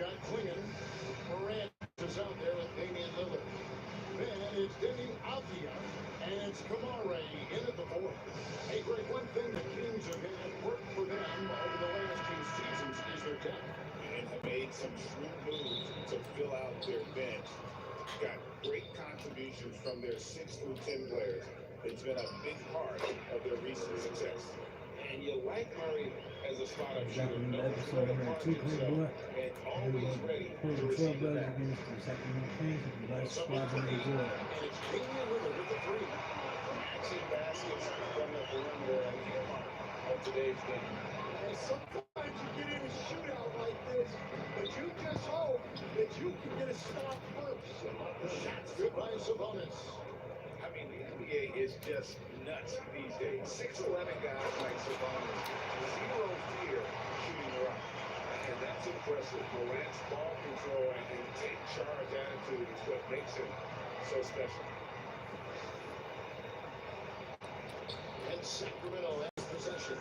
got Klingon. Morant is out there with Damian Lillard. Then it's Deni Avdija, and it's Kamare in at the fourth. Hey, Greg, one thing the Kings have had work for them over the last two seasons is their depth. And have made some shrewd moves to fill out their bench. Got great contributions from their 6 through 10 players. It's been a big part of their recent success. And you like Murray as a spot-up shooter. And always ready to receive the back. And it's Damian Lillard with the three. Matching baskets from the perimeter and the earmark of today's game. And sometimes you get in a shootout like this, but you just hope that you can get a stop first. The shot's good by Sabonis. I mean, the NBA is just nuts these days. 6'11" guys like Sabonis, zero fear shooting the rock. And that's impressive. Morant's ball control and take charge attitude is what makes him so special. And Sacramento has possession.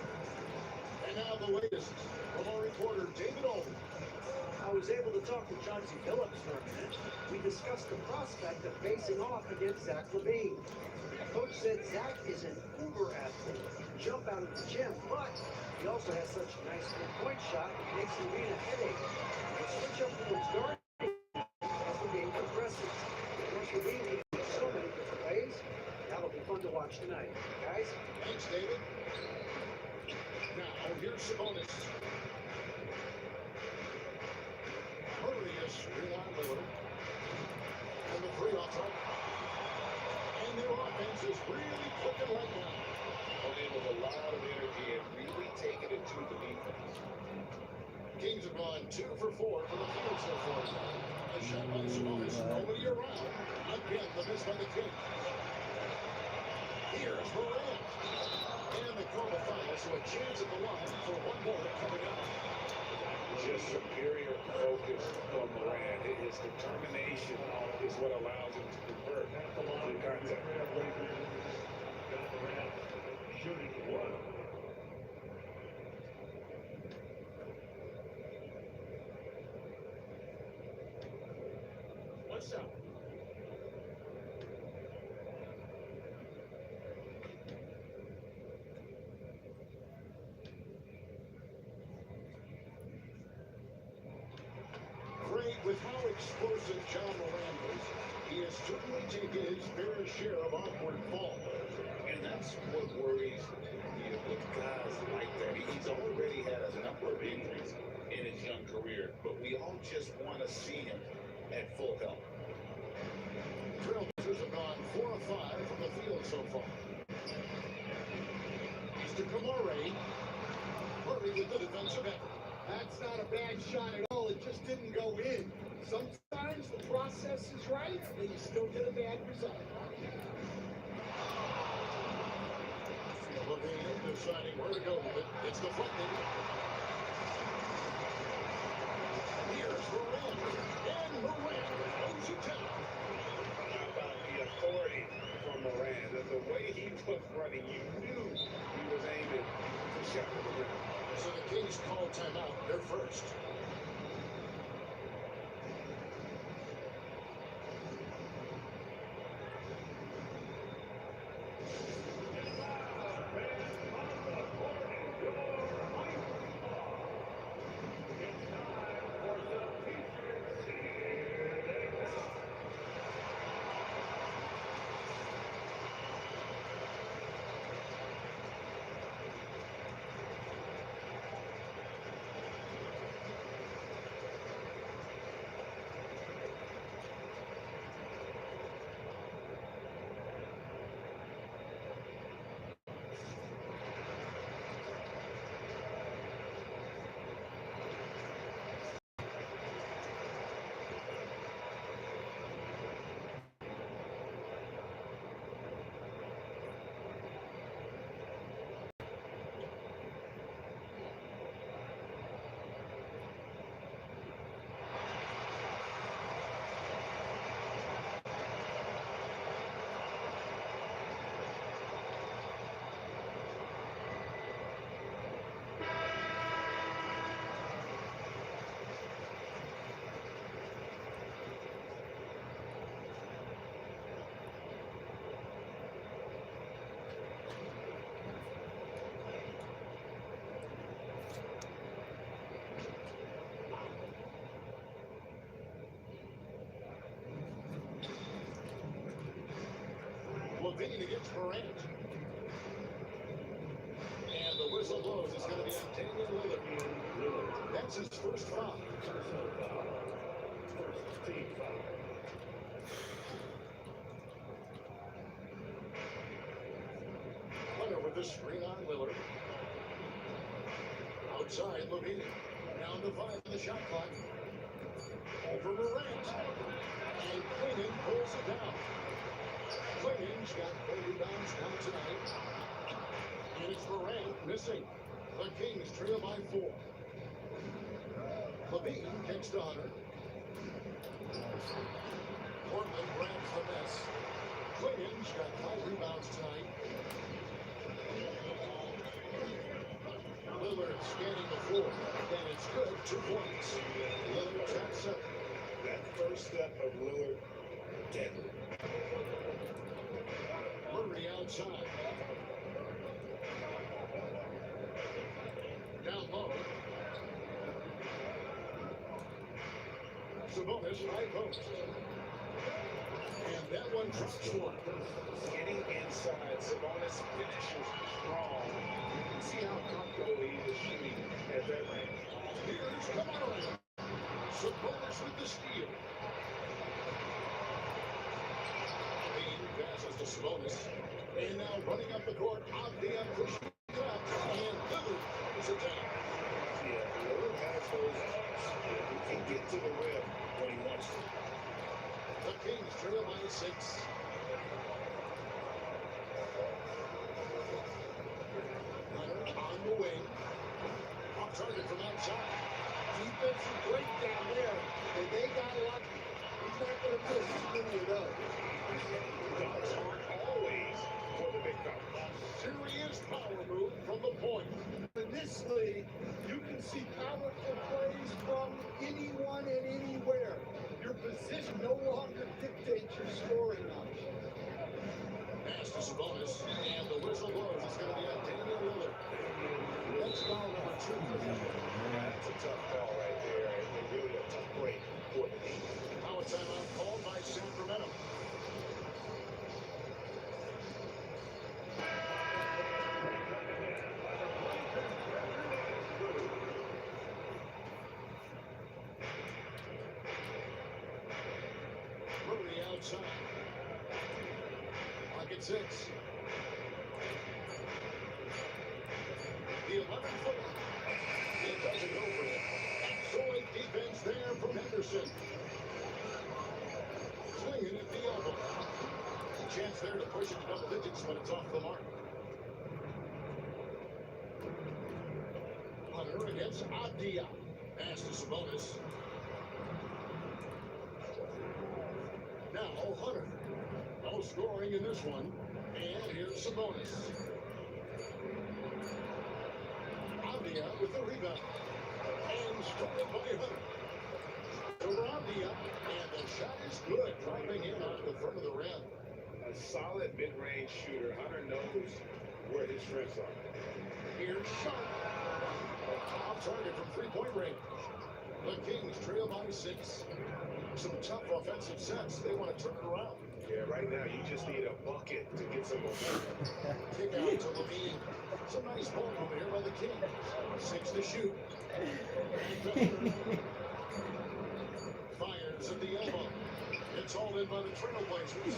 And now the latest from our reporter, David Olden. I was able to talk to Chauncey Billups for a minute. We discussed the prospect of facing off against Zach LaVine. Coach said Zach is an uber athlete. He can jump out of the gym, but he also has such a nice three-point shot that makes the arena headache. He'll switch up to those guards as the game progresses. Of course, LaVine can do so many different ways. That'll be fun to watch tonight, guys. Thanks, David. Now, here's Sabonis. Murray is on Lillard. And the three off right. And their offense is really clicking right now. Playing with a lot of energy and really taking it to the defense. Kings have gone 2 for 4 from the field so far. A shot by Sabonis, nobody around. Again, the miss by the Kings. Here's Morant. And they call the foul, so a chance at the line for one more coming up. Just superior focus from Morant. His determination is what allows him to convert on contact. Shooting one. What's up? Great with how explosive John Morant is. He has certainly taken his fair share of awkward falls. And that's what worries you with guys like that. He's already had a number of injuries in his young career, but we all just want to see him at full health. Trailblazers have gone 4 of 5 from the field so far. He's to Kamare. Murray with the defensive effort. That's not a bad shot at all. It just didn't go in. Sometimes the process is right, and you still get a bad result. Looking in, deciding where to go with it. It's deflected. Here's Morant. And Morant goes to town. How about the authority from Morant? The way he was running, you knew he was aiming to shot to the rim. So the Kings call timeout. They're first. LaVine against Morant. And the whistle blows. It's going to be on Damian Lillard. That's his first foul. Hunter with the screen on Lillard. Outside, LaVine. Down to 5 on the shot clock. Over Morant. And Clingan pulls it down. Clingan's got 4 rebounds now tonight. And it's Morant missing. The Kings trail by 4. LaVine kicks to Hunter. Portland grabs the miss. Clingan's got 5 rebounds tonight. Lillard scanning the floor. And it's good. 2 points. Lillard's at 7. That first step of Lillard, deadly. Murray outside. Down low. Sabonis high post. And that one drops one. Getting inside, Sabonis finishes strong. You can see how comfortable he is shooting at that range. Here's Kamara. Sabonis with the steal. Bean passes to Sabonis. And now running up the court, Avdia pushing left. And Lillard is it down. Yeah, Lillard has those arms. He can get to the rim when he wants to. The Kings trail by 6. Hunter on the wing. Off target from outside. Defensive breakdown there, and they got lucky. He's not going to miss too many of those. Dunks aren't always for the big fellas. Serious power move from the point. In this league, you can see powerful plays from anyone and anywhere. Your position no longer dictates your scoring option. Pass to Sabonis, and the whistle blows. It's going to be on Damian Lillard. That's foul number 2. That's a tough call right there, and really a tough break for the team. Now a timeout called by Sacramento. Murray outside. Pocket 6. The 11-footer. It doesn't go for him. Excellent defense there from Henderson. Swinging at the elbow. A chance there to push it to double digits, but it's off the mark. Hunter against Avdia. Pass to Sabonis. Now Hunter. No scoring in this one. And here's Sabonis. Avdia with the rebound. And stolen by Hunter. Over Avdia. And the shot is good. Driving in off the front of the rim. A solid mid-range shooter. Hunter knows where his strengths are. Here's Sharp. Off target from three-point range. The Kings trail by 6. Some tough offensive sets. They want to turn it around. Yeah, right now you just need a bucket to get some momentum. Kick out to LaVine. Some nice ball over here by the Kings. 6 to shoot. Fires at the elbow. It's all in by the Trailblazers.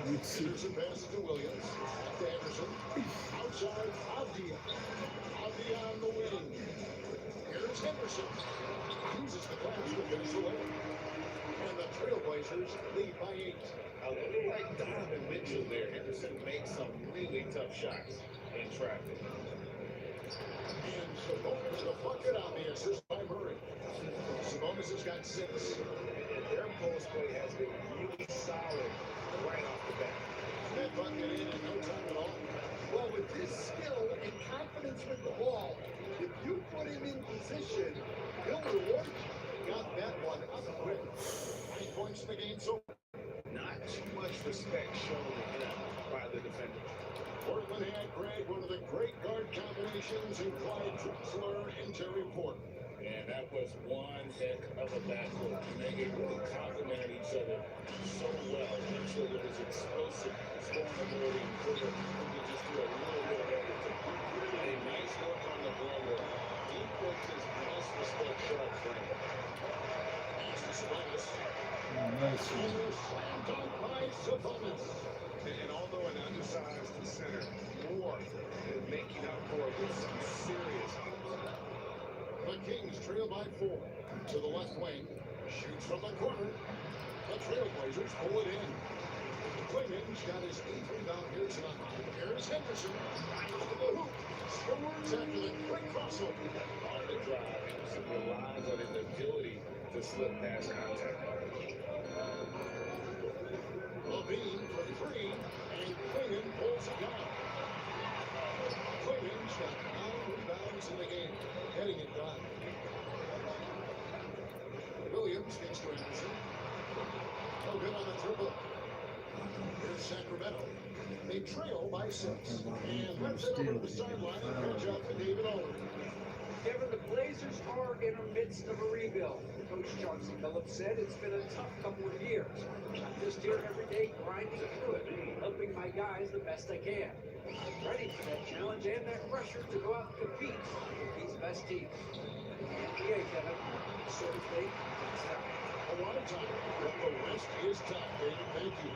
Henderson passes to Williams. To Anderson. Outside, Avdia. Avdia on the wing. Here's Henderson. Uses the glass to finish the layup. And the Trailblazers lead by 8. A little like Donovan Mitchell there. Henderson makes some really tough shots in traffic. And Sabonis the bucket on the assist by Murray. Sabonis has got 6. And their post play has been really solid right off the bat. That bucket in no time at all. Well, with his skill and confidence with the ball, if you put him in position, he'll reward you. Got that one up quick. 9 points in the game so far. Not too much respect shown to him by the defender. Portland had Greg, one of the great guard combinations in Clyde Drexler and Terry Porter. And that was one heck of a battle. They really complemented each other so well. Mitchell with his explosive scoring ability and Porter who could just do a little bit of everything. A nice work on the perimeter. Defenses must respect sharp frame. Pass to Sabonis. Nice one. Almost slam dunk by Sabonis. And although an undersized center, more than making up for it with some serious The Kings trail by 4. To the left wing. Shoots from the corner. The Trailblazers pull it in. Clayton's got his 8th rebound here tonight. Here's Henderson. Right to the hoop. Scores after the quick crossover. on the drive. Anderson relies on his agility to slip past contact. Levine for 3. And Clayton pulls it down. Clayton's got 9 rebounds in the game. Heading it done. Williams gets to Anderson. No good on the dribble. Here's Sacramento. They trail by 6. And let's head over to the sideline and catch up with David Aldridge. Kevin, the Blazers are in the midst of a rebuild. Coach Chauncey Phillips said it's been a tough couple of years. I'm just here every day grinding through it, helping my guys the best I can. I'm ready for that challenge and that pressure to go out and compete with these best teams. NBA, Kevin, so to speak. A lot of time, but the West is tough, David. Thank you.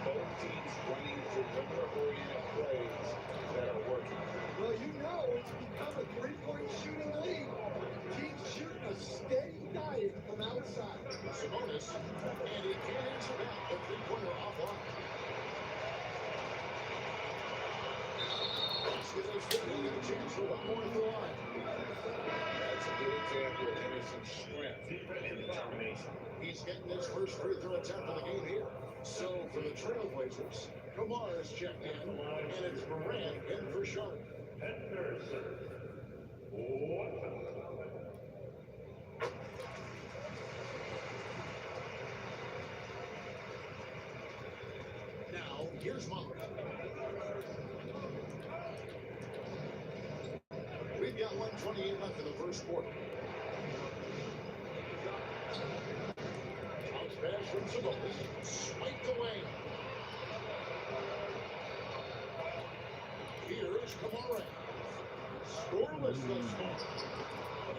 Both teams running perimeter-oriented plays that are working. Well, you know it's become a three-point shooting league. Teams shooting a steady diet from outside. Sabonis, and he can't answer that. The three-pointer offline. Basketball's good. He'll get a chance for one more at the line. That's a good example of Henderson's strength and determination. He's getting his first free throw attempt of the game here. So for the Trailblazers, Kamar is checked in, and it's Morant in for Sharp. Now, here's Monk. We've got 1:28 left in the first quarter. Bounce pass from Sabonis. Spiked away. Here's Kamara. Scoreless thus far.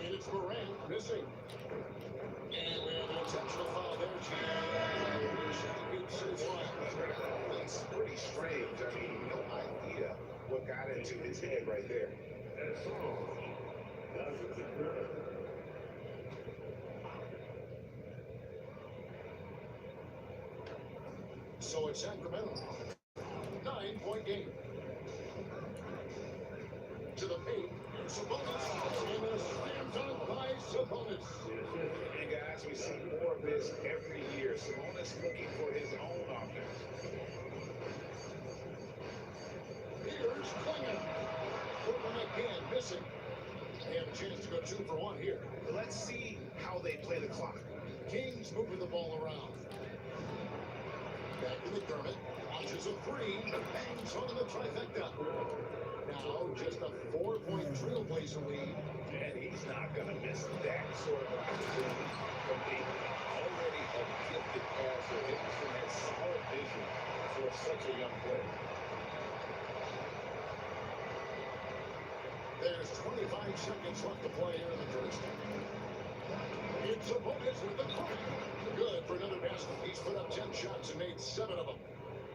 And it's Morant missing. And we have an intentional foul there, That's pretty strange. I mean, no idea what got into his head right there. So it's Sacramento. 9-point game. To the paint. Here's Sabonis. And a slam dunk by Sabonis. And guys, we see more of this every year. Sabonis looking for his own offense. Here's Klinger. Portland again missing. They have a chance to go 2 for 1 here. Let's see how they play the clock. Kings moving the ball around. Back to McDermott. Launches a 3. Bangs on the trifecta. Now just a 4-point Trailblazer lead. And he's not going to miss that sort of opportunity from the already a gifted passer. Henderson has solid vision for such a young player. There's 25 seconds left to play here in the first. It's Sabonis with the point. Good for another basket. He's put up 10 shots and made 7 of them.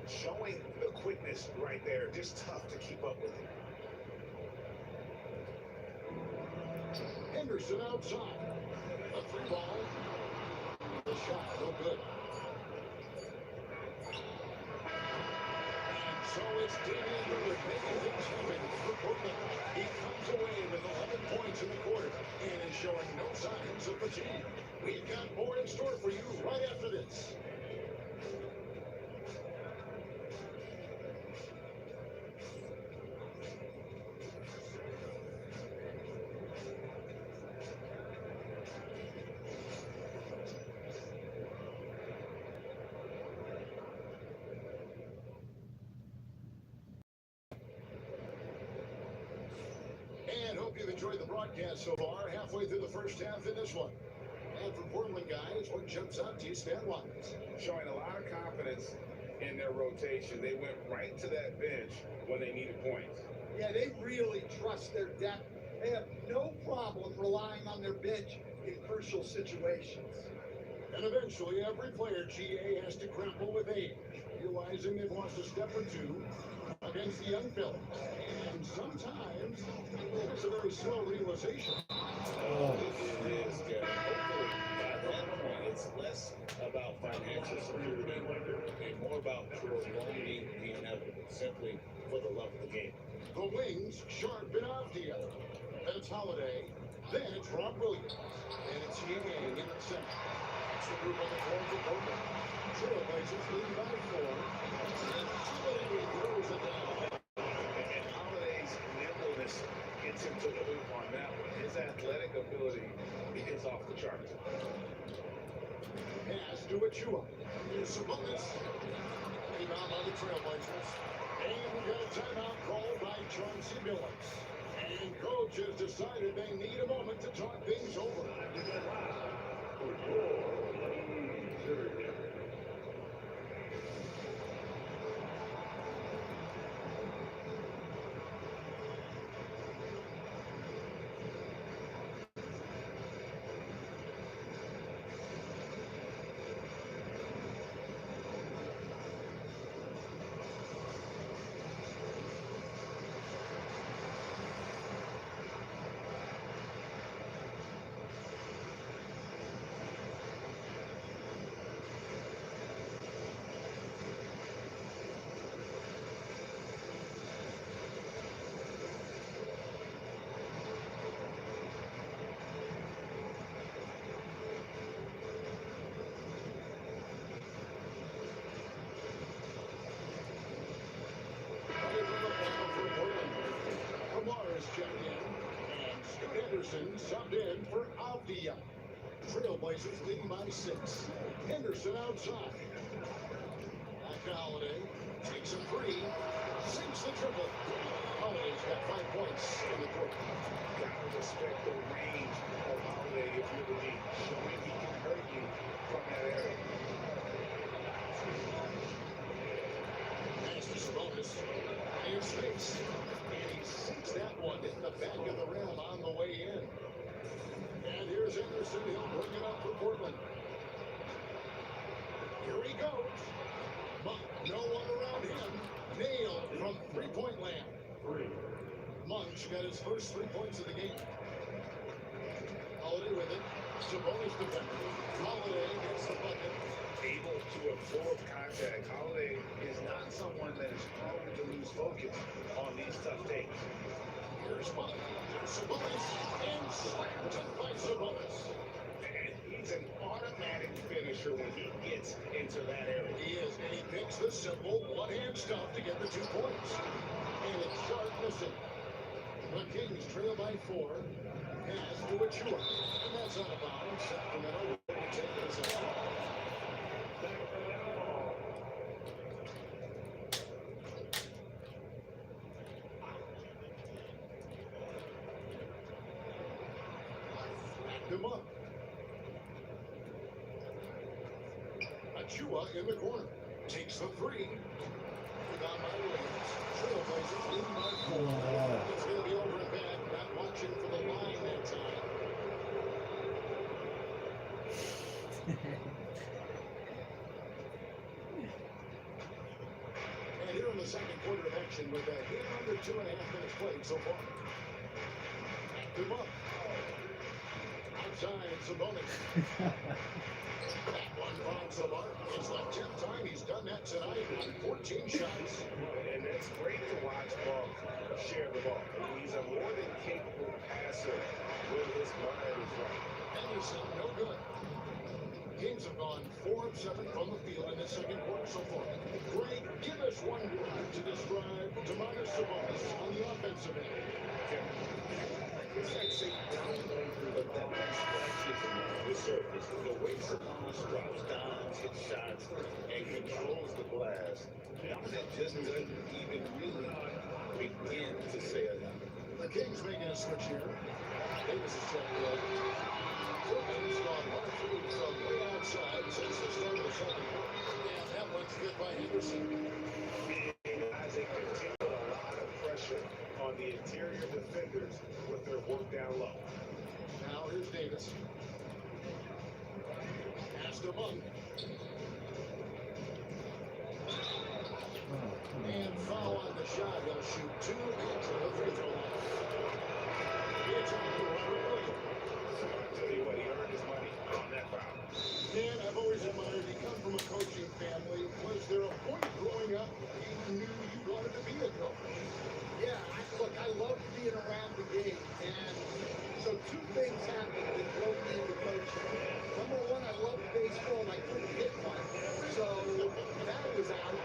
Showing the quickness right there. Just tough to keep up with him. Henderson outside. A 3 ball. The shot, no good. And so it's Damian Lillard making things happen for Portland. He comes away with 11 points in the quarter and is showing no signs of fatigue. We've got more in store for you right after this. And hope you've enjoyed the broadcast so far, halfway through the first half in this one. And for Portland guys, what jumps out to you stat-wise? Showing a lot of confidence in their rotation. They went right to that bench when they needed points. Yeah, they really trust their depth. They have no problem relying on their bench in crucial situations. And eventually, every player GA has to grapple with age, realizing they've lost a step or two against the young fellas. And sometimes it's a very slow realization. It is, Kevin. Hopefully, by that point, it's less about financial security and more about prolonging the inevitable, simply for the love of the game. The wings, Sharp and Avdia. Then it's Holiday. Then it's Rob Williams. And it's Yang in the center. That's the group on the floor for Portland. Trailblazers lead by 4. And Holiday throws it down. And Holiday's nimbleness gets him to the hoop on that one. His athletic ability is off the charts. Pass to Achua. Here's Sabonis. Rebound by the Trailblazers. And we got a timeout called by Chauncey Billups. And coach has decided they need a moment to talk things over. Kamara's checked in, and Scoot Henderson subbed in for Avdia. Trailblazers leading by 6. Henderson outside. Back to Holiday. Takes a 3. Sinks the triple. Holiday's got 5 points in the quarter. Gotta respect the range of Holiday if you're the league. Showing he can hurt you from that area. Pass to Sabonis. In space. And he sinks that one in the back of the rim on the way in. And here's Henderson. He'll bring it up for Portland. Here he goes. But no one around him. Nailed from three-point land. Munch got his first 3 points of the game. Holiday with it. Sabonis defender. Holiday gets the bucket. Able to absorb contact. Holiday is not someone that is prone to lose focus on these tough takes. Here's Munch. Sabonis. And slammed it by Sabonis. And he's an automatic finisher when he gets into that area. He is, and he picks the simple one-hand stuff to get the 2 points. And it's Sharp missing. The Kings trail by 4. Pass to Achua. And that's out of bounds. Sacramento will take this out. Backed him up. Achua in the corner. Takes the 3. Rebound by Williams. Trailblazers leading by 4. It's going to be over and back. Not watching for the line that time. And here in the second quarter of action with a hit under 2.5 minutes played so far. Backed him up. Outside, Sabonis. That one finds the mark. It's the 10th time he's done that tonight on 14 shots. And it's great to watch Ball share the ball. He's a more than capable passer when his mind is right. Henderson, no good. Kings have gone 4 of 7 from the field in the second quarter so far. Greg, give us one word to describe Domantas Sabonis on the offensive end. It's like saying download, but that splashes the surface. The way Sabonis drops down, hits shots, and controls the glass. It just doesn't even really begin to say enough. The Kings making a switch here. This is Jack Williams. Portland's gone 1 of 3 from way outside since the start of the second quarter. And that one's good by Henderson. Guys, they continue a lot of pressure on the interior defenders with their work down low. Now here's Davis. Pass to Monk. And foul on the shot. He'll shoot 2 into the free throw line. It's on to Robert Williams. I tell you what, he earned his money on that foul. Man, I've always admired you. Come from a coaching family. Was there a point growing up you knew you wanted to be a coach? Yeah, look, I love being around the game, and so 2 things happened that drove me into coaching. Number one, I loved baseball, and I couldn't hit one, so that was out.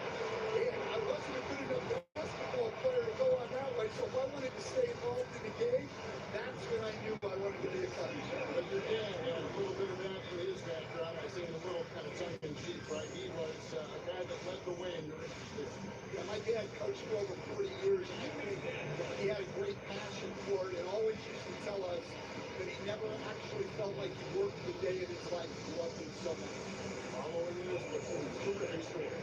And I wasn't a good enough basketball player to go on that way, so if I wanted to stay involved in the game, that's when I knew I wanted to be a coach. But your dad had a little bit of that in his background. I say a little kind of tongue-in-cheek, right? He was a guy that led the way in your interest. Yeah, my dad coached for over 40 years. He had a great passion for it and always used to tell us that he never actually felt like he worked the day in his life. He loved it so much. Following this with some terrific scores.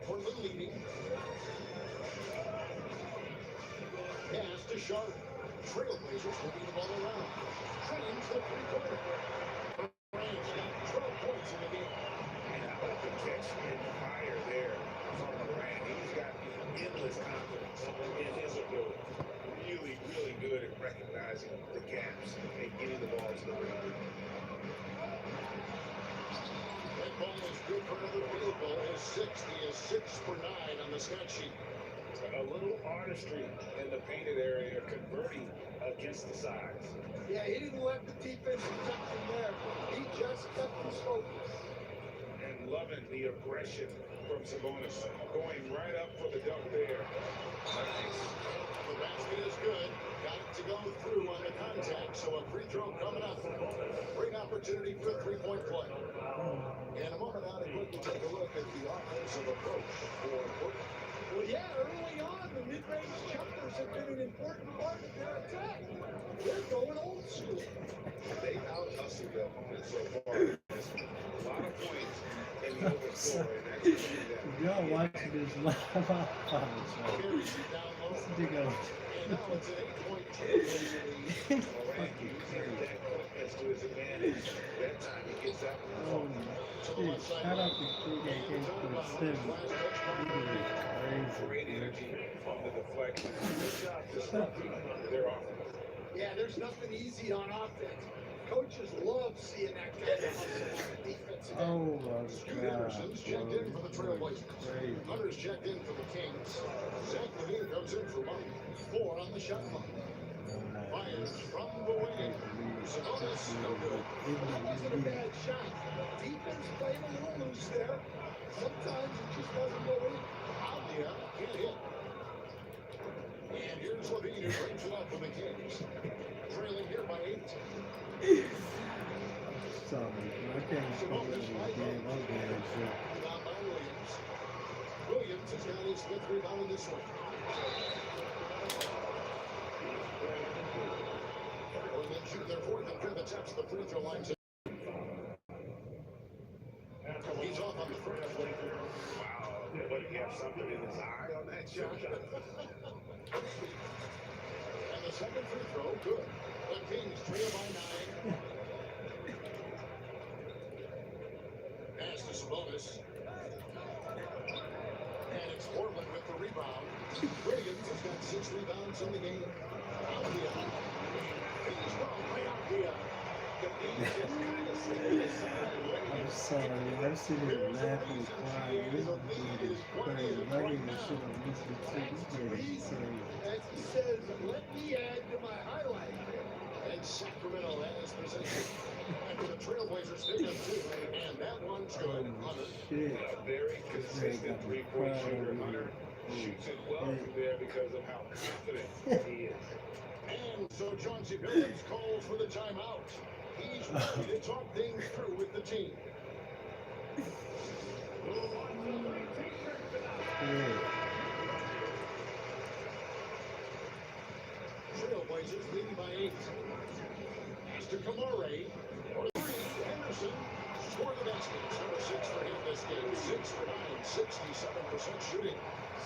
Portland leading. Pass to Sharp. Trailblazers moving the ball around. Trains the three-pointer. Rams got 12 points in the game. And how about the catch and fire there from Morant? He's got endless confidence in his ability. Really, really good at recognizing the gaps and getting the ball to the rim. That ball is good for another field goal. His 60 is 6 for 9 on the stat sheet. A little artistry in the painted area, converting against the size. Yeah, he didn't let the defense attack from there. He just kept his focus. And loving the aggression from Sabonis, going right up for the dunk there. Nice. The basket is good. Got it to go through on the contact. So a free throw coming up. Great opportunity for a three-point play. In a moment out, we'll take a look at the offensive approach for Portland. Well, yeah, early on, the mid-range jumpers have been an important part of their attack. They're going old school. They out-hustled their opponent so far. A lot of points in the overscore, and that's really that. Y'all watching this live on Carries it down low. And now it's an 8-point lead. Morant using that quickness to his advantage. That time he gets that Oh, one. shit. Shout out to Creed that came to the seven. Great energy on the deflection. Good job disrupting their offense. Yeah, there's nothing easy on offense. Coaches love seeing that kind of hustle on the defensive end. Oh my Scoot god. Henderson's checked in for the Trailblazers. Crazy. Hunter's checked in for the Kings. Zach LaVine comes in for Monk. 4 on the shot clock. Myers from the wing. Sabonis, no good. That wasn't a bad shot. Defense played a little loose there. Sometimes it just doesn't go in. Avdia can't hit. And here's LaVine who brings it up for the Kings. Trailing here by 8. Sorry, I can't spoke to this game. I'm bad shit. Rebound by Williams. Williams has got his 5th rebound in this one. Portland shoot their 4th and 5th attempts. The free throw line. He's off on the first. Wow. But he have something in his eye on that shot. And the second free throw, good. The Kings trail by 9. Pass to Sabonis. And it's Portland with the rebound. rebound. Wiggins has got 6 rebounds in the game. Althea. He's well by Althea. The beat just kind of stayed aside. I'm sorry, I'm sitting here laughing and crying. This game is crazy. I ain't even shit on listening to this game. Is crazy. As he says, let me add to my highlight. And Sacramento has possession. And for the Trailblazers, they have 2. And that one's good. Holy shit. A very consistent three-point shooter. Hunter shoots it well from there because of how confident he is. And so Chauncey Billups calls for the timeout. He's ready to talk things through with the team. Yeah. Trailblazers leading by 8. Pass to Kamare. For 3, Henderson scored the basket. Number 6 for him this game. 6 for 9, 67% shooting.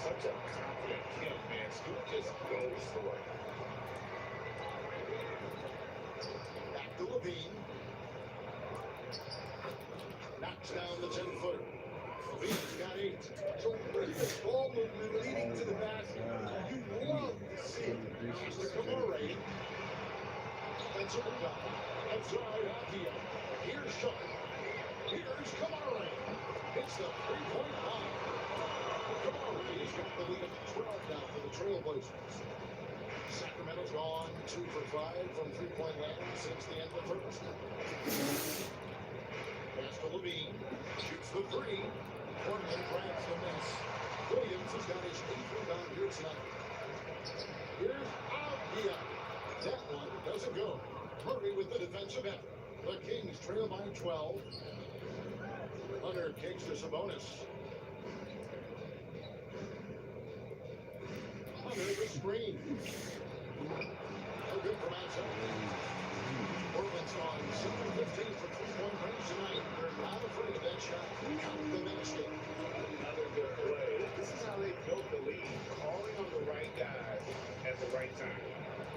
Such a confident kid, man. Scoot just goes for it. Back to Levine. Knocks down the 10-footer. Levine's got 8. So with the ball movement leading to the basket, you love to see it. Pass to Kamare. That's a rebound. Outside Althea. Here's Sharp. Here's Kamare. Hits the 3-point line. Kamare's got the lead of 12 now for the Trailblazers. Sacramento's gone 2 for 5 from 3-point land since the end of the first. Pass to Levine. Shoots the 3. Portland grabs the miss. Williams has got his 8th rebound here tonight. Here's Althea. That one doesn't go. Murray with the defensive effort. The Kings trail by 12. Hunter kicks to Sabonis. Hunter the screen. No good from outside. Portland's on 7-15 for 3-point range tonight. They're not afraid of that shot. Count the basket. Another good play. This is how they built the lead. Calling on the right guy at the right time.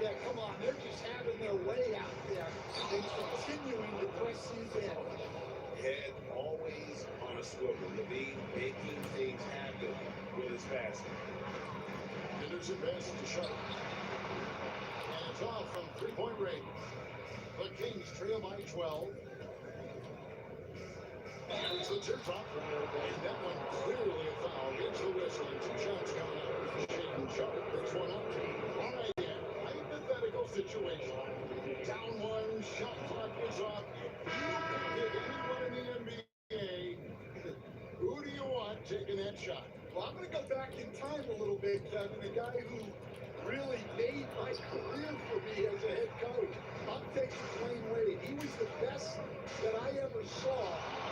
Yeah, come on, they're just having their way out there and continuing to press these in. Head always on a swivel. Levine making things happen with his passing. Henderson passes to Sharp. And it's off from 3-point range. The Kings trail by 12. There's the tip top. And that one clearly a foul. Gets the whistle and 2 shots coming out. Shaden Sharp picks one up. All right, yeah. Hypothetical situation. Down 1, shot clock is off. You can pick anyone in the NBA. Who do you want taking that shot? Well, I'm going to go back in time a little bit, Kevin. The guy who really made my career for me as a head coach. I'm taking Dwayne Wade. He was the best that I ever saw.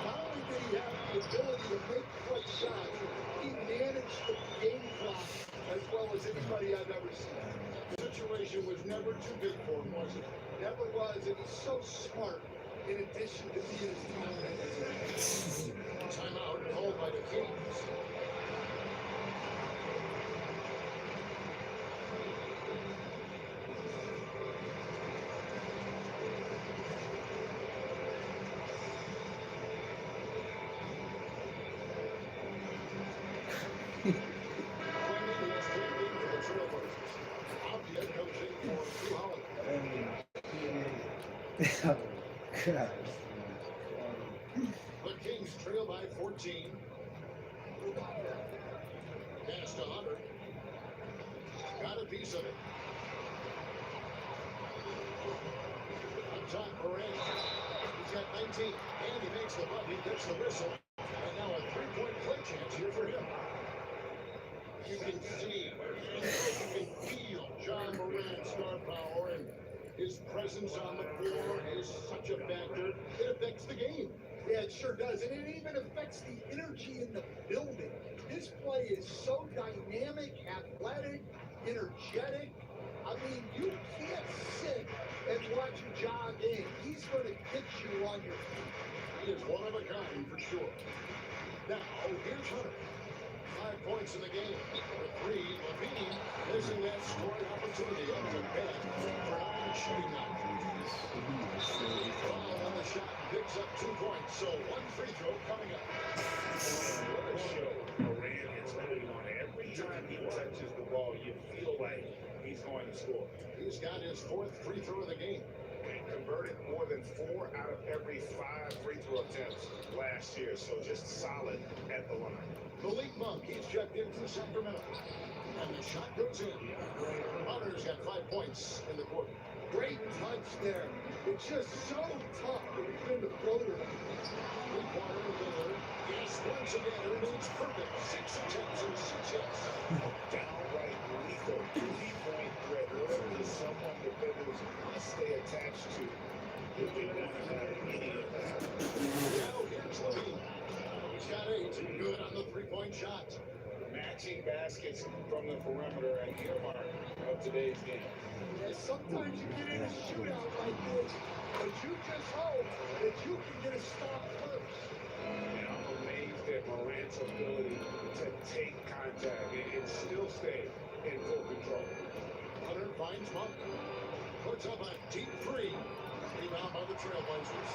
Not only did he have the ability to make clutch shots, he managed the game clock as well as anybody I've ever seen. The situation was never too big for him, was it? Never was, and he's so smart in addition to being his teammate. Timeout called by the Kings. Oh, God. The Kings trail by 14. Pass to Hunter. Got a piece of it. Up top, Moran. He's got 19. And he makes the butt. He gets the whistle. And now a 3-point play chance here for him. You can see, you can feel John Moran's star power, and his presence on the floor is such a factor. It affects the game. Yeah, it sure does. And it even affects the energy in the building. His play is so dynamic, athletic, energetic. I mean, you can't sit and watch Ja game. He's going to get you on your feet. He is one of a kind for sure. Now, here's Hunter. 5 points in the game. For 3, Levine missing that scoring opportunity up to Ben for 9 shooting now. Foul on the shot, picks up 2 points. So 1 free throw coming up. What a show Moran is putting on every time he touches you feel like he's going to score. He's got his fourth free throw of the game. And converted more than 4 out of every 5 free throw attempts last year, so just solid at the line. Malik Monk, he's checked in for Sacramento. And the shot goes in. Hunter's got 5 points in the quarter. Great touch there. It's just so tough to defend a floater. Three-pointer to Lillard. Yes, once again, everything's perfect. 6 attempts and 6 hits. Downright lethal 3-point threat. Lillard is someone defenders must stay attached to if they want to have any of that. Now here's Levine. He's got 8. Good on the 3-point shot. Matching baskets from the perimeter and earmark of today's game. And sometimes you get in a shootout like this, but you just hope that you can get a stop first. And I'm amazed at Morant's ability to take contact and still stay in full control. Hunter finds Monk. Puts up a deep 3. Rebound by the Trailblazers.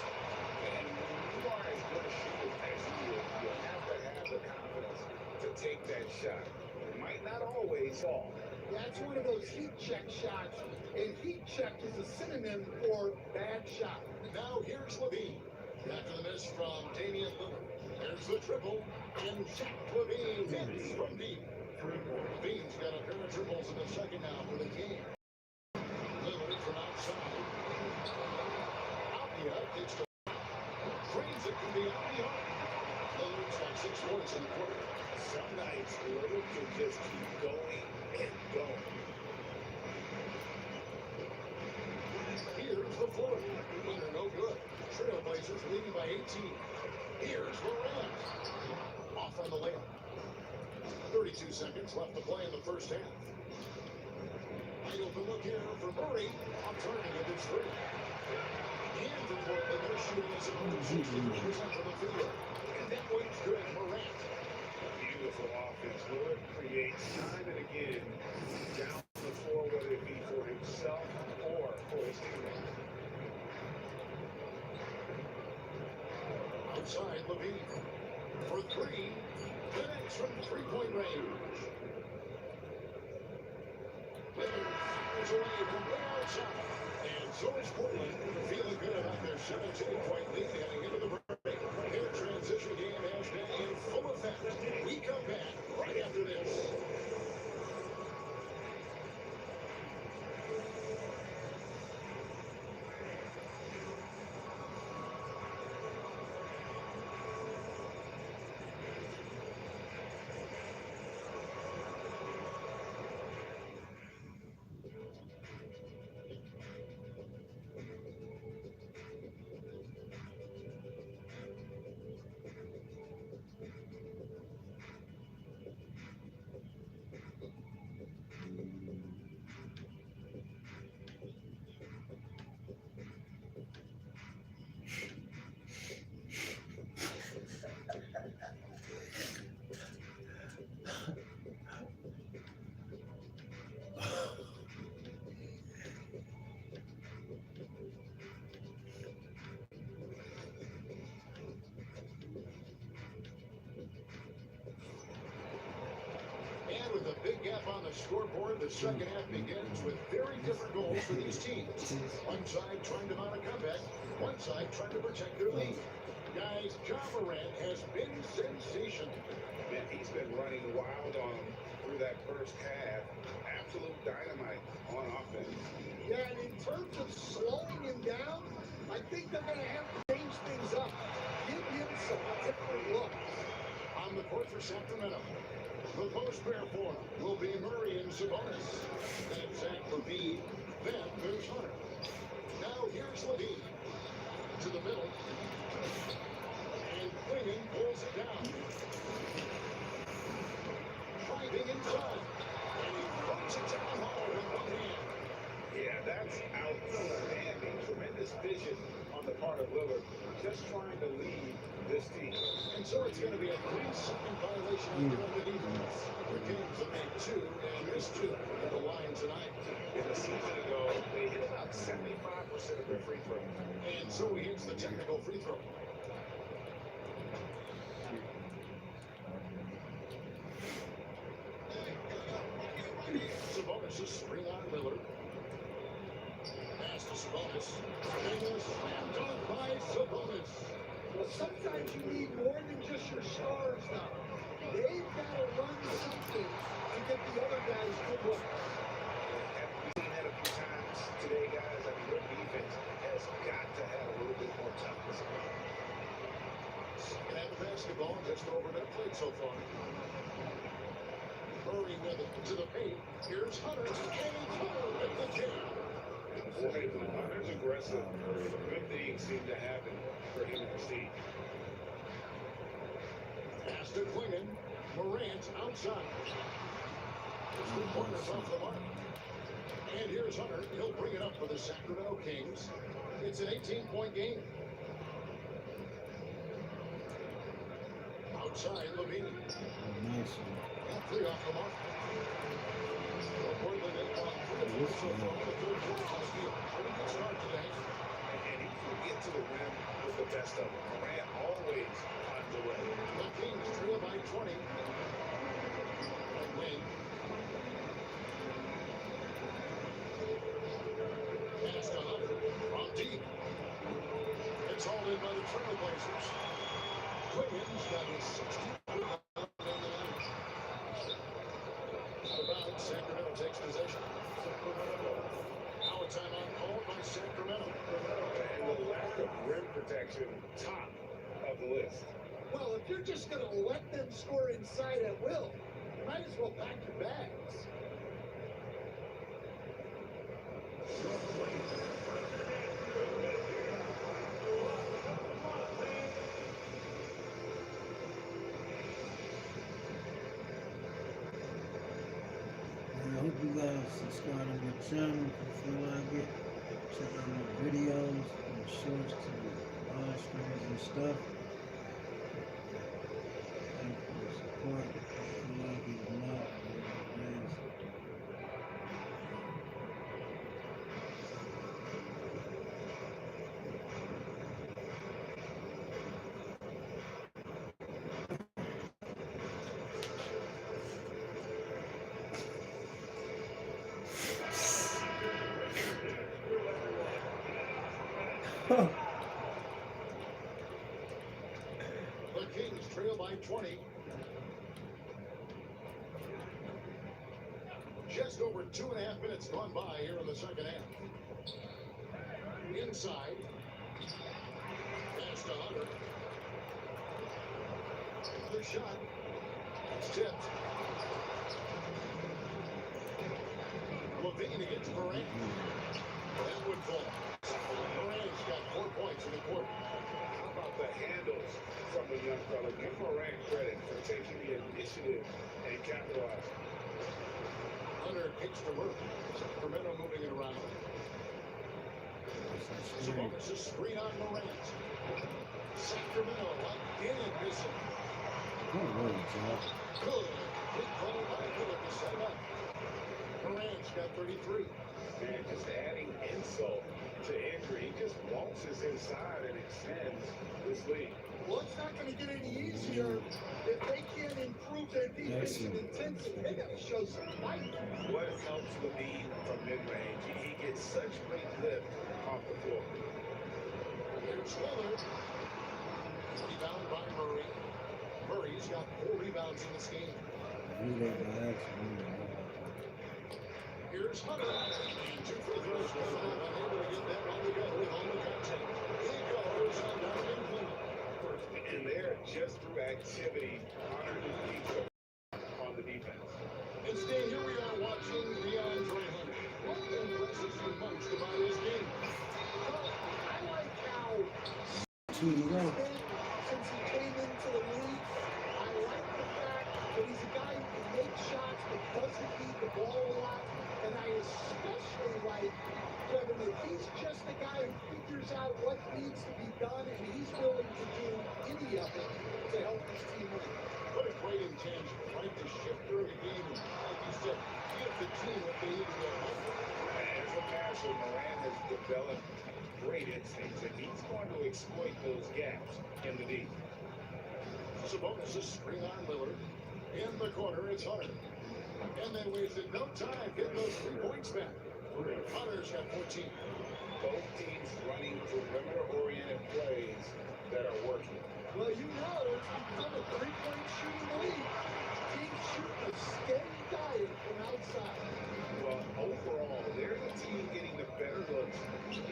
And when you are as good a shooter as he is, you have to have the confidence to take that shot. It might not always fall. That's one of those heat check shots, and heat check is a synonym for bad shot. Now here's Levine. After the miss from Damian Lillard. There's the triple. And Zach Levine hits from deep. Levine's got a pair of triples in the second half of the game. Lillard from outside. Apia kicks to trains it from beyond the arc. Lillard's got 6 points in the quarter. Some nights, Lillard can just keep going and going. Here's the floor. Winner no good. Trailblazers leading by 18. Here's Morant. Off on the layup. 32 seconds left to play in the first half. Wide open look here for Murray. On turning of his 3. And for Portland, they're shooting as opposed to 60% from the field. And that one's good. Morant. Beautiful offense. Lillard creates time and again down the floor, whether it be for himself or for his teammates. Outside Levine. For 3. Connects from 3-point range. Lillard fires away from way outside. And so is Portland feeling good about their 17-point lead heading into the break. Their transition game has been in full effect. We come back right after this. And with a big gap on the scoreboard, the second half begins with very different goals for these teams. One side trying to mount a comeback, one side trying to protect their lead. Guys, Ja Morant has been sensational. Man, he's been running wild on him through that first half. Absolute dynamite on offense. Yeah, and in terms of slowing him down, I think they're going to have to change things up. Give him some different looks. On the court for Sacramento, the post pair for will be Murray and Sabonis. Then Zach Levine. Then there's Hunter. Now here's Levine. To the middle. And Clingan pulls it down. Driving inside. And he puts it down hard with one hand. Yeah, that's outstanding. Tremendous vision on the part of Lillard. Just trying to lead this team. And so it's going to be a 3-second violation on the defense. The Kings have made 2 and missed 2 at the line tonight. In the season ago, they hit about 75% of their free throws. And so he hits the technical free throw. Sabonis. And a slam dunk by Sabonis. Well, sometimes you need more than just your stars now. They've got to run something to get the other guys good look. Have we seen that a few times today, guys? I mean, their defense has got to have a little bit more toughness. Second half of basketball, just over that plate so far. Murray with it to the paint. Here's Hunter, and it's Hunter with the jam. Boy, Hunter's aggressive. Good things seem to happen for him to see. Pass to Klingon. Morant outside. His three-pointers off the mark. And here's Hunter. He'll bring it up for the Sacramento Kings. It's an 18-point game. Outside, Levine. Nice one. And three off the mark. Well, Portland has won 3 of 4 so far in the third quarter on the field. Pretty good start today. And he can get to the rim with the best of them. Morant always on the way. The Kings trail by 20. And win. Pass to Hunter from deep. It's all in by the Trailblazers. Williams got his 16th rebound in the night. Out of bounds, Sacramento takes possession. Now a timeout called by Sacramento. And the lack of rim protection, top of the list. Well, if you're just going to let them score inside at will, you might as well pack your bags. I hope you guys subscribe to my channel if you feel like it. Check out my videos and shorts to the live streams and stuff. Thank you for the support. If you feel like it or not, please. The Kings trail by 20. Just over 2.5 minutes gone by here in the second half. Inside. Pass to Hunter. The shot. It's tipped. Levine against Morant. That would fall. Morant's got 4 points in the quarter. How about the handles from the young fella? Give Morant credit for taking the initiative and capitalizing. Hunter kicks to Murphy. Sacramento moving it around. Sabonis' screen on Morant. Sacramento again missing. Good work, Joe. Good. Big call by Phillip to set up. Morant's got 33. Man, just adding insult to injury. He just waltzes inside and extends this lead. Well, it's not going to get any easier if they can't improve their defense and intensity. They got to show some fight. What helps Levine from mid-range? He gets such great lift off the floor. Here's Lillard. Rebound by Murray. Murray's got 4 rebounds in this game. You did by accident. Here's Hunter. And 2 free throws. Unable to get that one to go with all the contact. He goes on Donovan Clinton. And there, just through activity, Hunter defeats on the defense. And Stan, here we are watching DeAndre Hunter. What impresses you most about his game? Well, I like how Tweety he's go. been since he came into the league. I like the fact that he's a guy who can make shots but doesn't need the ball a lot. And I especially like, Kevin, that he's just a guy who figures out what needs to be done, and he's willing to do any of it to help his team win. What a great intangible, right? The shift during the game, and like you said, give the team what they need to get help. As a passer, Morant has developed great instincts, and he's going to exploit those gaps in the deep. Sabonis is screen on Lillard. In the corner, it's Hunter. And they wasted no time getting those 3 points back. Hunter's got 14. Both teams running perimeter-oriented plays that are working. Well, you know, it's become a three-point shooting league. Teams shooting a steady diet from outside. Well, overall, they're the team getting the better looks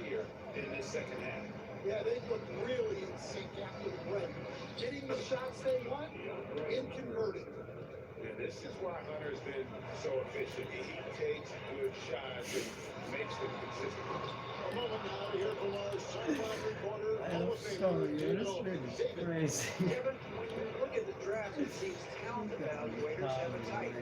here in this second half. Yeah, they look really in sync after the break. Getting the shots they want and converting them. And this is why Hunter's been so efficient. He takes good shots and makes them consistent. A moment now to hear from our sideline reporter, Hall I'm of Famer sorry, man. David This Aldridge. nigga's David, crazy. Kevin, when you look at the draft, it seems talent evaluators have a type.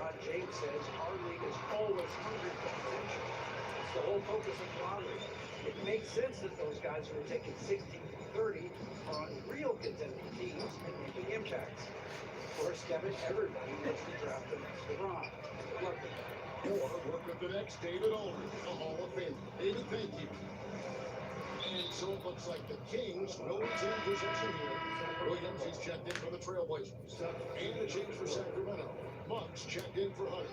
Rod James says our league is always hungry for potential. It's the whole focus of lottery. It makes sense that those guys who are taking 16 to 30 are on real contending teams and making impacts. Of course, Kevin, everybody wants to draft the next LeBron. Good luck with that. or work with the next David Aldridge, the Hall of Famer. David, thank you. And so it looks like the Kings will retain possession here. Williams, he's checked in for the Trailblazers. And a change for Sacramento. Monks checked in for Hunter.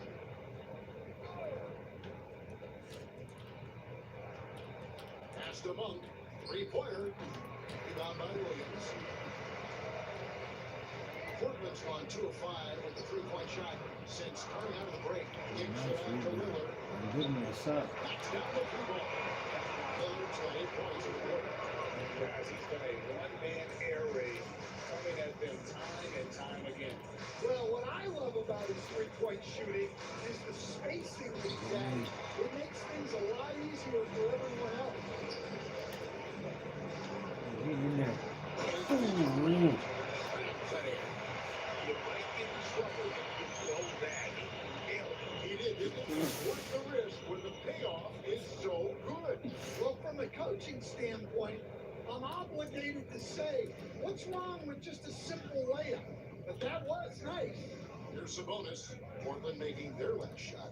Pass to Monk. Three-pointer. Rebound by Williams. Portland's gone 2 of 5 with the three-point shot since coming out of the break. Kicks it out to Lillard. I'm giving it a shot. Knocks down the three ball. Lillard's got 8 points in the quarter. Guys, he's got a one-man air raid coming at them time and time again. Well, what I love about his three-point shooting is the spacing that he's at. It makes things a lot easier for everyone else. Get in there. Ooh. You might get in trouble if you throw that. He did, didn't he? Worth the risk when the payoff is so good. Well, from a coaching standpoint, I'm obligated to say, what's wrong with just a simple layup? But that was nice. Here's Sabonis. Portland making their last shot.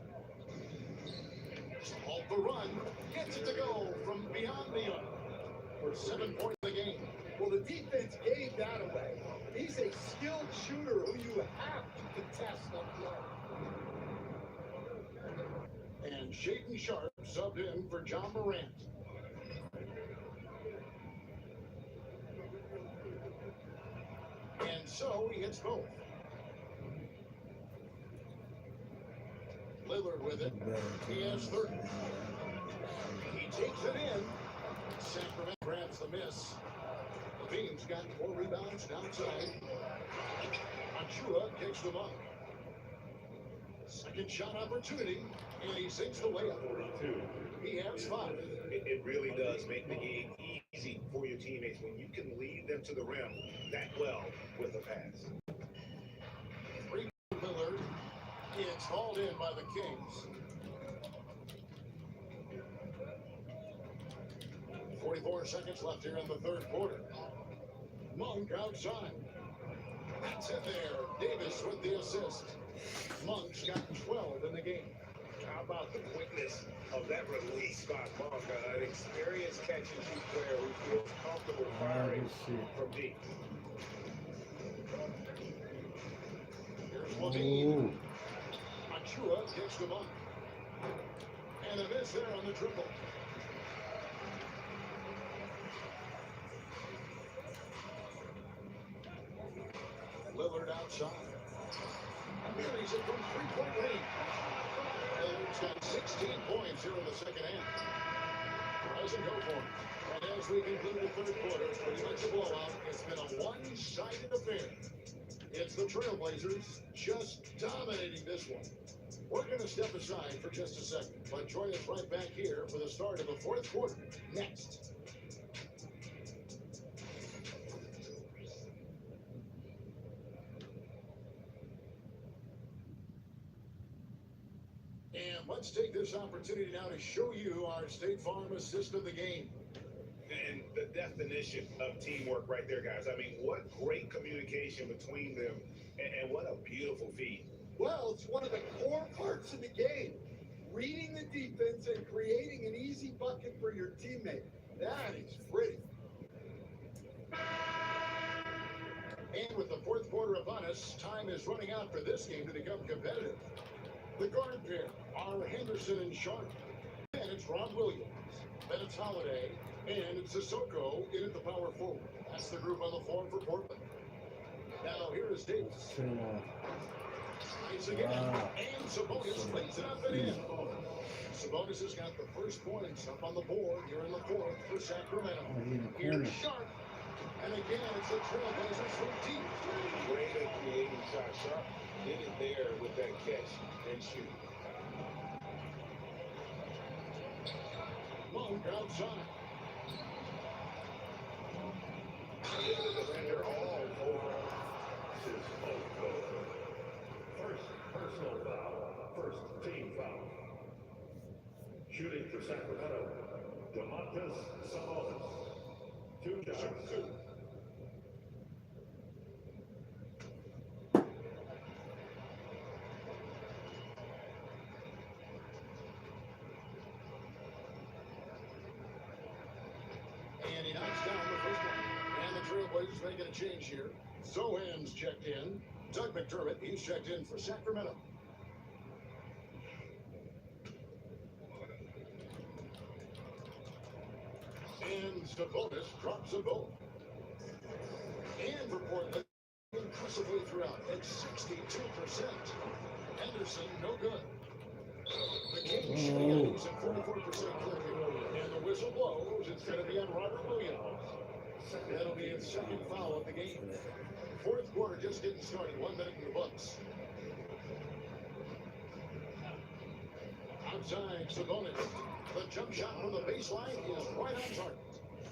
Halt the run. Gets it to go from beyond the arc for 7 points in the game. Well, the defense gave that away. He's a skilled shooter who you have to contest up there. And Shaden Sharp subbed in for John Morant. And so he hits both. Lillard with it. He has 30. He takes it in. Sacramento grabs the miss. Levine's got 4 rebounds downside. Achua kicks them up. Second shot opportunity, and he sinks the layup. 42. He has 5. It really does make the game easy for your teammates when you can lead them to the rim that well with a pass. 3 Lillard. It's hauled in by the Kings. 44 seconds left here in the third quarter. Monk outside. That's it there. Davis with the assist. Monk's got 12 in the game. How about the quickness of that release by Monk? An experienced catch-and-shoot player who feels comfortable firing from deep. Here's Levine. Achua kicks them up. And a miss there on the triple. Lillard outside. Carries it from three-point range. Lillard's got 16 points here in the second half. Rise and go for him. And as we conclude the third quarter, it's pretty much a blowout. It's been a one-sided affair. It's the Trailblazers just dominating this one. We're going to step aside for just a second, but join us right back here for the start of the fourth quarter next. And let's take this opportunity now to show you our State Farm assist of the game. And the definition of teamwork right there, guys. I mean, what great communication between them, and what a beautiful feed. Well, it's one of the core parts of the game. Reading the defense and creating an easy bucket for your teammate. That is pretty. And with the fourth quarter upon us, time is running out for this game to become competitive. The guard pair are Henderson and Sharp. And it's Ron Williams. Then it's Holiday, and it's Sissoko in at the power forward. That's the group on the floor for Portland. Now here is Davis. Turn off. Nice again, Wow. and Sabonis lays it up and in. Sabonis has got the first points up on the board here in the fourth for Sacramento. Oh, he in the Here's corner. Sharp, and again it's the Trailblazers from deep. Great at creating shots. Sharp did it there with that catch and shoot. Monk outside. The other defender all over. First personal foul, first team foul. Shooting for Sacramento, Domantas Sabonis. 2 shots. And he knocks down the first one. And the Trailblazers making a change here. Sohan's checked in. Doug McDermott, he's checked in for Sacramento. And Sabonis drops a ball. And for Portland, impressively throughout at 62%. Henderson, no good. The Kings shooting at 44% clicking. And the whistle blows. It's going to be on Robert Williams. That'll be his second foul of the game. Fourth quarter just getting started. 1 minute in the books. Outside, Sabonis. The jump shot from the baseline is right on target.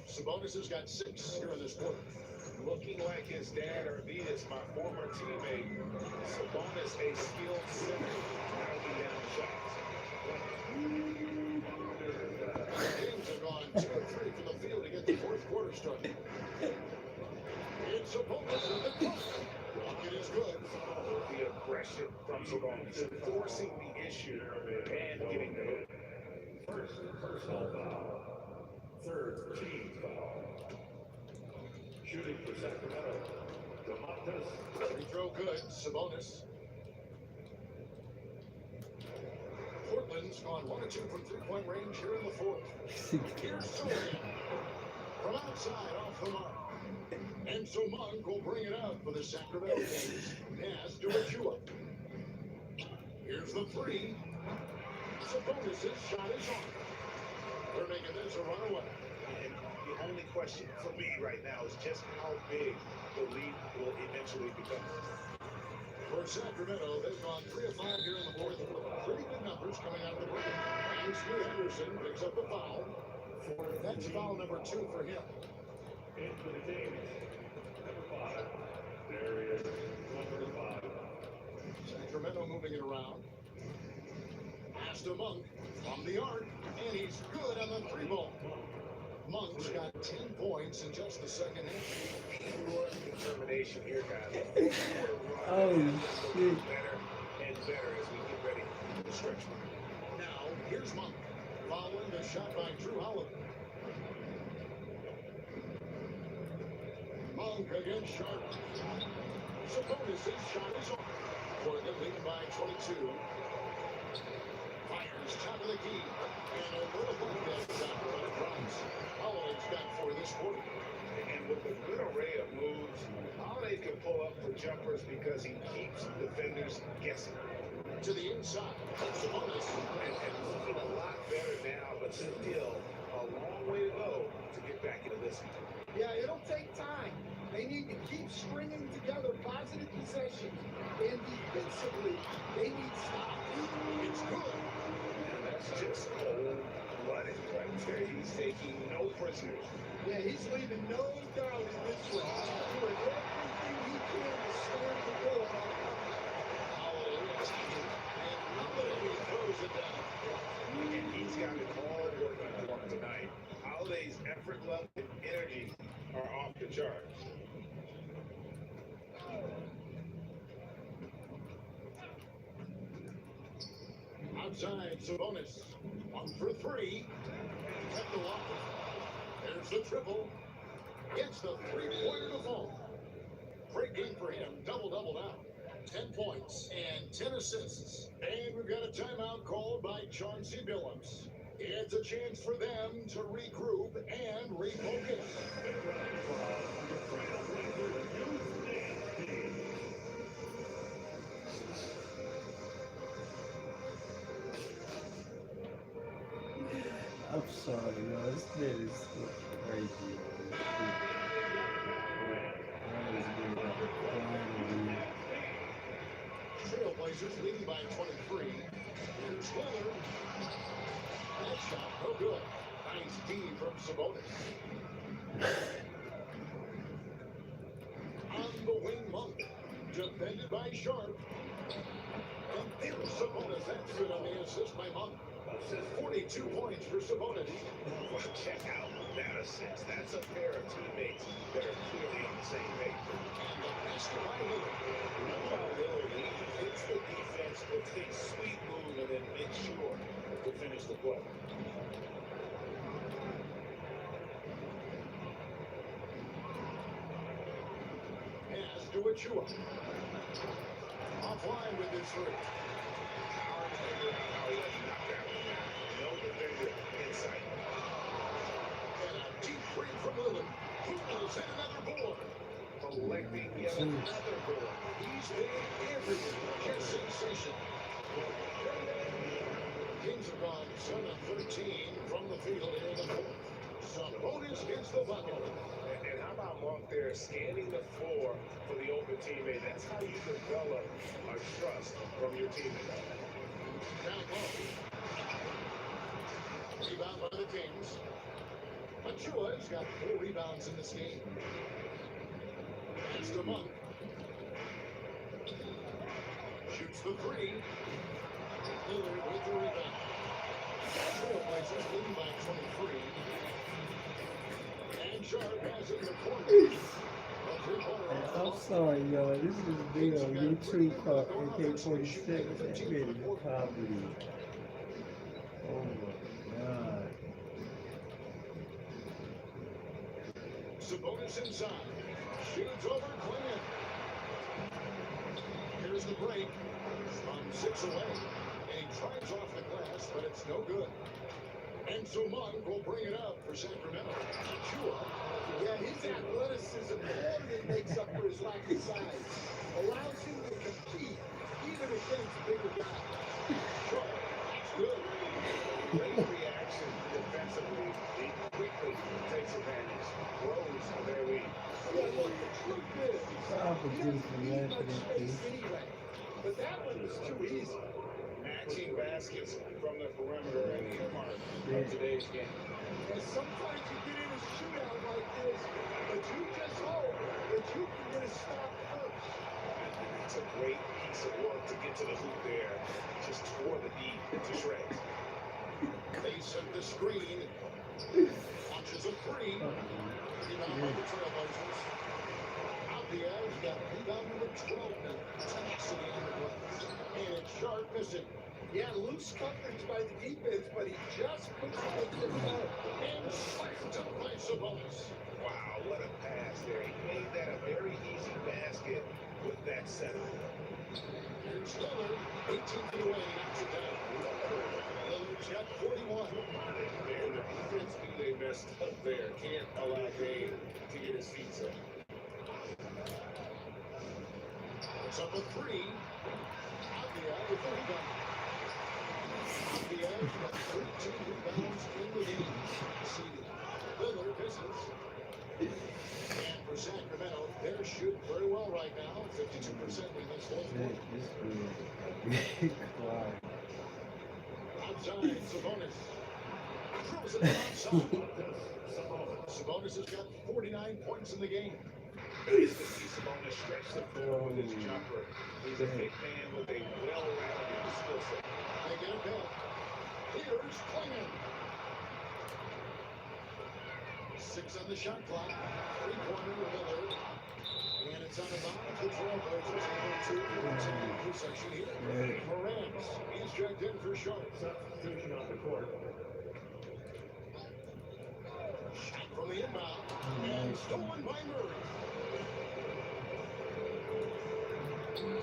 Sabonis has got 6 here in this quarter. Looking like his dad, Arvidas, my former teammate. Sabonis, a skilled center. Knocking down shots. The Kings have gone 2 or 3 from the field to get the fourth quarter started. It's Sabonis with the clock. Bucket is good. The aggression from Sabonis, forcing the issue and getting the hook. First personal foul, third team foul. Shooting for Sacramento, Domantas. Free throw good. Sabonis. Portland's gone 1 or 2 from 3-point range here in the fourth. Here's Sohan from outside off the mark. And so Monk will bring it out for the Sacramento Kings. Pass to Achua. Here's the 3. Sabonis' shot is on. They're making this a runaway. And the only question for me right now is just how big the lead will eventually become. For Sacramento, they've gone 3 of 5 here in the fourth quarter. Pretty good numbers coming out of the break. And Smith Henderson picks up the foul. That's foul number 2 for him. Into the Kings, number 5. There he is, number 5. Sacramento moving it around. Pass to Monk from the arc, and he's good on the 3-ball. Monk's got 10 points in just the second half. Pure determination here, guys. Oh, shit. Better and better as we get ready for the stretch run. Now, here's Monk, following the shot by Drew Holiday. Monk against Sharp. Sabonis' shot is on. Portland leading by 22. Fires top of the key. And a little bit that shot, but it drops. Holiday's got 4 this quarter. And with a good array of moves, Holiday can pull up for jumpers because he keeps defenders guessing. To the inside. Sabonis. And looking a lot better now, but still a long way to go to get back into this one. Yeah, it'll take time. They need to keep stringing together positive possessions. And defensively, they need stops. It's good. And that's just cold-blooded right there. He's taking no prisoners. Yeah, he's leaving no doubt in this one. Doing everything he can to stand the ball. Holiday attacking. And Holiday throws it down. And he's got it all working for him tonight. Holiday's effort level and energy are off the charts. Outside, Sabonis. 1 for 3. Kept the lock. There's the triple. Gets the 3-pointer to fall. Great game for him. Double-double now. 10 points and 10 assists. And we've got a timeout called by Chauncey Billups. It's a chance for them to regroup and refocus. I'm sorry, yo. This man is so crazy. Trailblazers leading by 23. Here's Weather. That shot, no good. Nice D from Sabonis. On the wing, Monk. Defended by Sharp. And there's Sabonis. That's good on the assist by Monk. 42 points for Sabonis. Well, check out that assist. That's a pair of teammates that are clearly on the same page. And the basket by Lillard. Meanwhile, Lillard, he hits the defense with a sweet move and then makes sure to finish the play. Pass to Achua. Offline with his three. Hard to figure out how he knocked that one down. No defender in sight. And a deep three from Lillard. Who set another board? Collecting yet another goal. He's been everywhere. Just sensation. Kings have gone 7 of 13 from the field here in the fourth. Sabonis gets the bucket. And how about Monk there scanning the floor for the open teammate? That's how you develop a trust from your teammate. Down low. Rebound by the Kings. Achua's got 4 rebounds in this game. That's the Monk. Shoots the three. Lillard with the rebound. Trailblazers leading by 23. And Sharp has it in the corner. I'm sorry, yo. This is a video on YouTube called AK-47. That man is comedy. Oh my god. Sabonis inside. Shoots over Clinton. Here's the break. From 6 away. And he drives off the glass, but it's no good. And so Monk will bring it up for Sacramento. Achua. Yeah, his athleticism more than makes up for his lack of size. Allows him to compete even against bigger guys. Sharp. That's good. Great reaction defensively. He quickly takes advantage. Grows on their lead. Yeah, look, the truth is, I'm he forgetting doesn't to need laugh much at that space thing. anyway. But that one was too easy. Matching baskets from the perimeter and the mark of today's game. And sometimes you get in a shootout like this, but you just hope that you can get a stop first. It's a great piece of work to get to the hoop there. Just tore the D to shreds. They set the screen. Launches a three. Rebound by the Trailblazers. Albiaz got rebound number 12 now. Tenacity on the glass. And it's Sharp missing. Yeah, loose coverage by the defense, but he just puts it in the net. And slammed up by Sabonis. Wow, what a pass there. He made that a very easy basket with that setup. Here's Lillard. 18 feet away. Knocks it down. Lillard's got 41. And the defense knew they messed up there. Can't allow Dame to get his feet set. Puts up a three. Albiaz with the rebound. Albiaz got 13 rebounds in the game. Lillard misses. And for Sacramento, they're shooting very well right now. 52% in this fourth Man, quarter. this dude. Wow. Outside, Sabonis. Throws it outside. Sabonis has got 49 points in the game. Nice to see Sabonis stretch the floor with his jumper. He's a big man with a well-rounded skill set. They get it back. Here's Klingon. 6 on the shot clock. 3-pointer with Lillard. And it's on the bounce. The Trailblazers able to retain possession here. Morant. He's checked in for Sharp. Substitution on the court. Shot from the inbound. And stolen by Murray.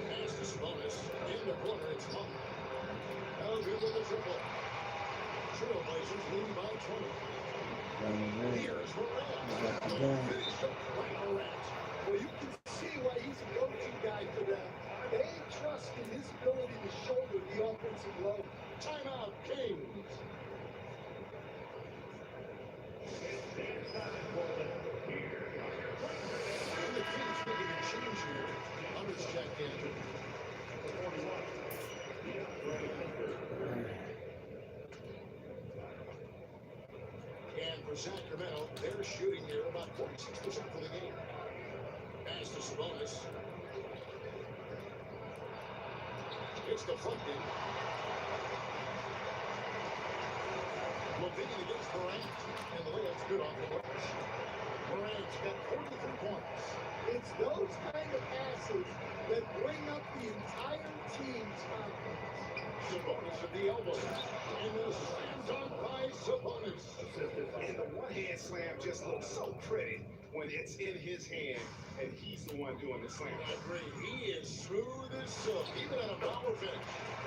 Pass to Sabonis. In the corner, it's Monk. No good with the triple. Trailblazers lead by 20. Here's Morant. Got the gun. Finished up by Morant. Well, you can see why he's a go-to guy for them. They trust in his ability to shoulder the offensive load. Timeout, Kings. And the Kings making a change here. Hunter's checked in. And for Sacramento, they're shooting here about 46% for the game. Pass to Sabonis. It's deflected. Levine against Morant, and the layup's good off the glass. Morant's got 43 points. It's those kind of passes that bring up the entire team's confidence. Sabonis at the elbow. And the slam dunk by Sabonis. And the one-hand slam just looks so pretty when it's in his hand and he's the one doing the slam. Agree. He is smooth as silk, even at a power finish.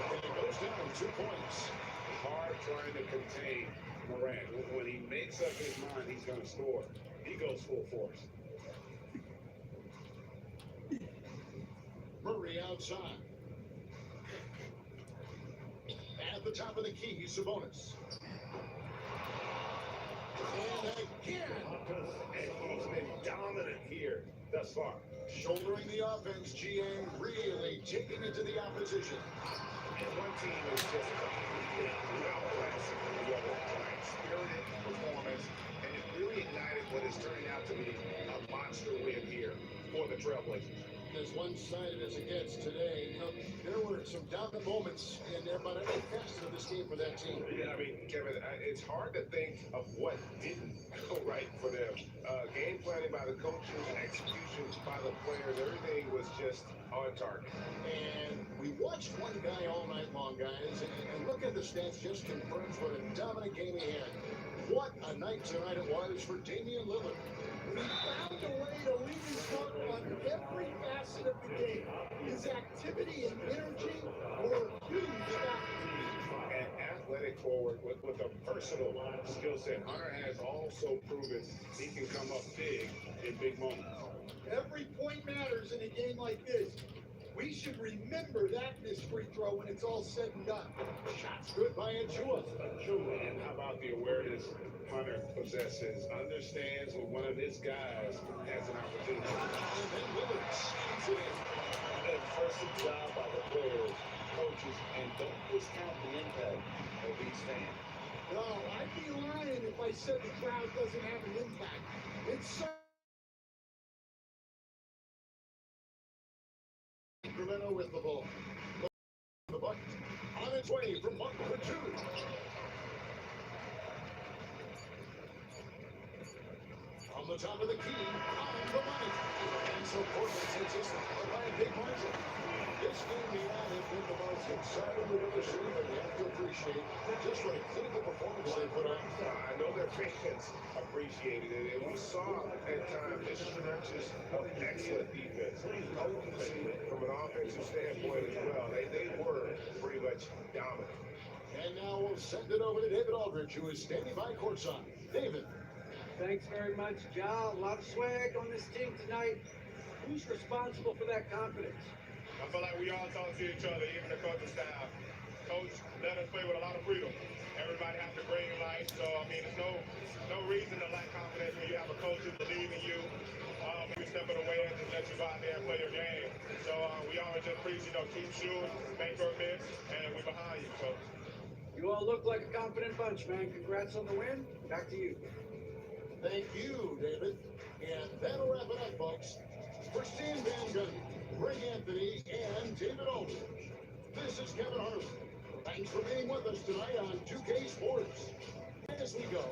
And it goes down 2 points. Hard trying to contain Morant. When he makes up his mind he's going to score, he goes full force. Murray outside. At the top of the key, Sabonis. And again, And he's been dominant here thus far. shouldering the offense, GA really taking it to the opposition. And one team is just outclassing the other by spirited performance, and it really ignited what is turning out to be a monster win here for the Trailblazers. As one-sided as it gets today, you know, there were some dominant moments in there, but every facet of this game for that team. Yeah, I mean, Kevin, it's hard to think of what didn't go right for them. Game planning by the coaches, execution by the players, everything was just on target. And we watched one guy all night long, guys, and look at the stats just confirms what a dominant game he had. What a night tonight it was for Damian Lillard. He found a way to leave his mark on every facet of the game. His activity and energy were huge factors. An athletic forward with a personal skill set. Hunter has also proven he can come up big in big moments. Every point matters in a game like this. We should remember that missed free throw when it's all said and done. Shots good by Achua. And how about the awareness Hunter possesses, understands when one of his guys has an opportunity. And then Lillard sees it in. An impressive job by the players, coaches, and don't discount the impact of these fans. No, I'd be lying if I said the crowd doesn't have an impact. It's so Sacramento with the ball. The bucket on its way from 1 to 2. On the top of the key, on the money. And so Portland takes this by a big margin. This game beyond has been the most exciting we've ever seen, but we have to appreciate just what a clinical performance they put on. I know their fans appreciated it, and we saw at times just stretches of excellent defense. From an offensive standpoint as well, they were pretty much dominant. And now we'll send it over to David Aldridge, who is standing by courtside. David. Thanks very much, Jal. A lot of swag on this team tonight. Who's responsible for that confidence? I feel like we all talk to each other, even the coaching staff. Coach let us play with a lot of freedom. Everybody has to bring life, so I mean, there's no reason to lack confidence when you have a coach who believes in you. You step it away and just let you go out there and play your game. So we always just preach, keep shooting, make your miss, and we're behind you, coach. You all look like a confident bunch, man. Congrats on the win. Back to you. Thank you, David. And that'll wrap it up, folks. For Stan Van Gundy, Greg Anthony, and David Aldridge, this is Kevin Harlan. Thanks for being with us tonight on 2K Sports. As we go,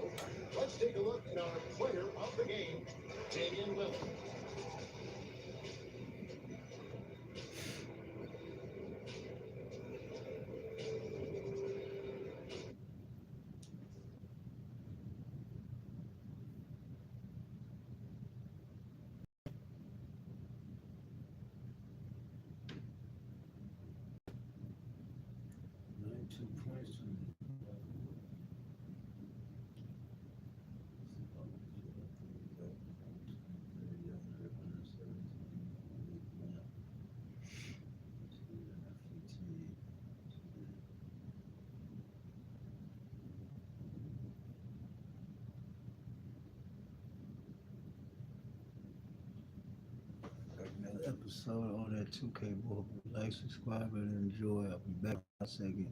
let's take a look at our player of the game, Damian Lillard. episode on that 2K book. Like, subscribe, and enjoy. I'll be back in a second.